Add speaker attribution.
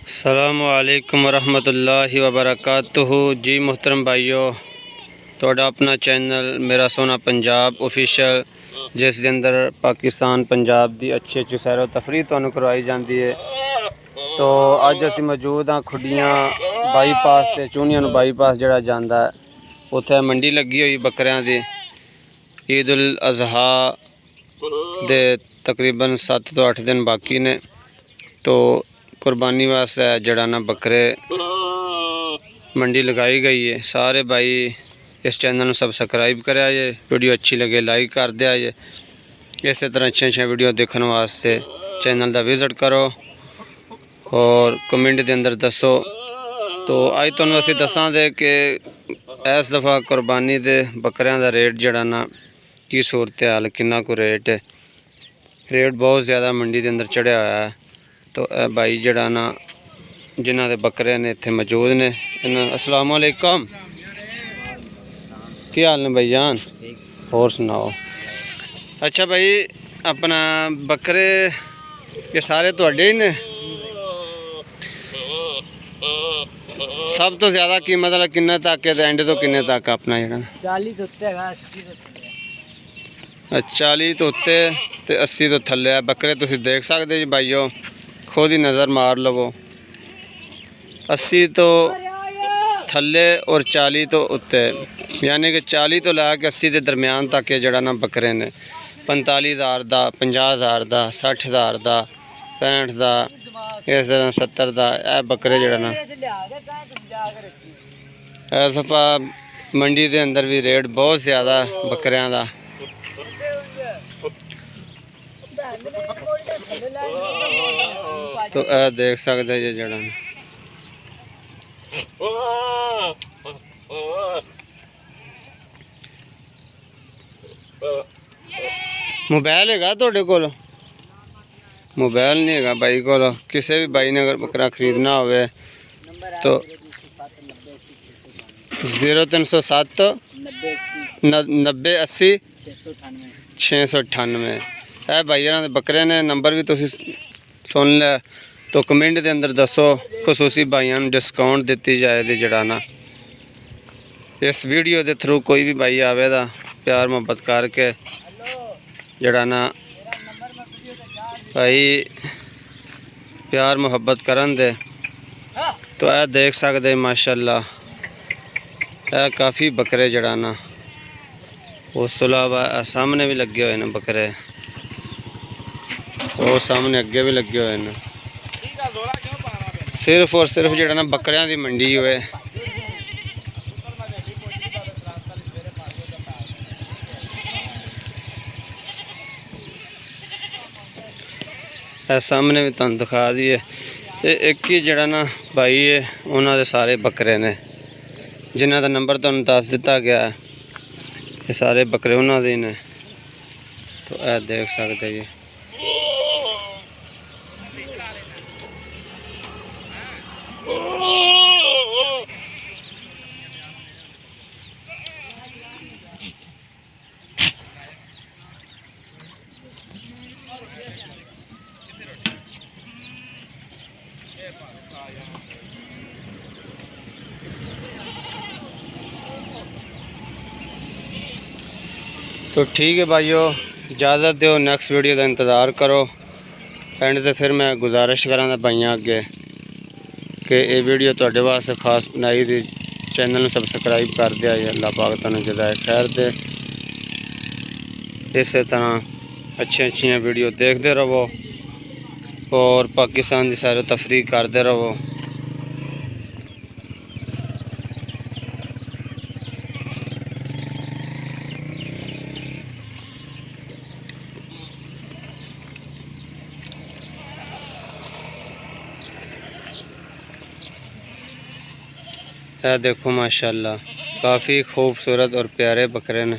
Speaker 1: السلام علیکم ورحمۃ اللہ وبرکاتہ جی محترم بھائیو، تھوڑا اپنا چینل میرا سونا پنجاب آفیشل جس کے اندر پاکستان پنجاب دی اچھی سیر و تفریح تانوں کروائی جاندی ہے۔ تو اج اسی موجود ہاں کھڈیاں بائی پاس تے چونیاں نو بائی پاس جڑا جاندا ہے، اتھے منڈی لگی ہوئی بکریاں دی۔ عید الاضحیٰ دے تقریباً 7 تو 8 دن باقی نے، تو قربانی واسطے جڑا نا بکرے منڈی لگائی گئی ہے۔ سارے بھائی اس چینل نو سبسکرائب کریا جے، ویڈیو اچھی لگے لائک کر دیا جے۔ اسی طرح اچھے ویڈیو دیکھنے واسطے چینل دا وزٹ کرو اور کمنٹ دے اندر دسو۔ تو آج تانوں اسی دساں دے کہ اس دفعہ قربانی دے بکریاں دا ریٹ جڑا نا کی صورتحال کنا کو ریٹ ہے۔ ریٹ بہت زیادہ منڈی دے اندر چڑھیا ہوا ہے۔ تو اے بھائی جڑا نا جنہ دے بکرے نے اتنے موجود نے، السلام علیکم، کیا حال نے بھائی جان؟ اور سناؤ؟ اچھا بھائی، اپنا بکرے یہ سارے تواڈے ہی نے؟ سب تو زیادہ قیمت والا کنے تک ہے تے اینڈ تو کنے تک اپنا جڑا
Speaker 2: 40 تو اتنے ہے، 80 تو تھلے ہے۔
Speaker 1: 40 تو اتنے تے 80 تو تھلے ہے بکرے، تسی دیکھ سکتے جی بھائیو، خود ہی نظر مار لو۔ 80 تو تھلے اور 40 تو اتنے، یعنی کہ 40 تو لے کے 80 دے درمیان تک کے جڑا نا بکرے نے۔ 45,000 دا، 50,000 دا، 60,000 دا، 65 دا، اس طرح 70 دا، اے بکرے جڑا نا اس دفعہ منڈی دے اندر بھی ریٹ بہت زیادہ بکریاں دا۔ تو اے دیکھ سکتے جی جڑا نا موبائل ہے گا تھوڑے کول؟ موبائل نہیں ہے گا بھائی کول؟ کسی بھی بھائی نے اگر بکرا خریدنا ہوئے تو 0307 90 80 698۔ اے بھائی دے بکرے نے، نمبر بھی تسی سن لے تو کمنٹ دے اندر دسو، خصوصی بھائیاں نوں ڈسکاؤنٹ دیتی جائے دی جڑا نا۔ اس ویڈیو دے تھرو کوئی بھی بھائی آوے دا پیار محبت کر کے جڑا نا بھائی پیار محبت کرن دے۔ تو اے دیکھ سکتے ماشاءاللہ اے کافی بکرے جڑا نا، اس تو علاوہ سامنے بھی لگے ہوئے ہیں بکرے، اور سامنے اگے بھی لگے ہوئے ہیں۔ صرف اور صرف جڑا نا بکریاں دی منڈی ہوئے۔ سامنے بھی تن دکھا دیے، ایک ہی جڑا نا بھائی ہے، انہاں دے سارے بکرے نے جنہ دا نمبر تانوں دس دیتا گیا ہے، یہ سارے بکرے انہاں دے نے۔ تو اے دیکھ سکتے جی تو ٹھیک ہے بھائیو، اجازت دیو، نیکسٹ ویڈیو کا انتظار کرو۔ اینڈ سے پھر میں گزارش کراں بھائیاں اگے کہ یہ ویڈیو تواڈے واسطے خاص بنائی دی، چینل سبسکرائب کر دیا جی۔ اللہ پاک تانوں جزائے خیر دے۔ اسی طرح اچھی ویڈیو دیکھتے رہو اور پاکستان کی سیر و تفریح کرتے رہو۔ اے دیکھو ماشاءاللہ کافی خوبصورت اور پیارے بکرے نے۔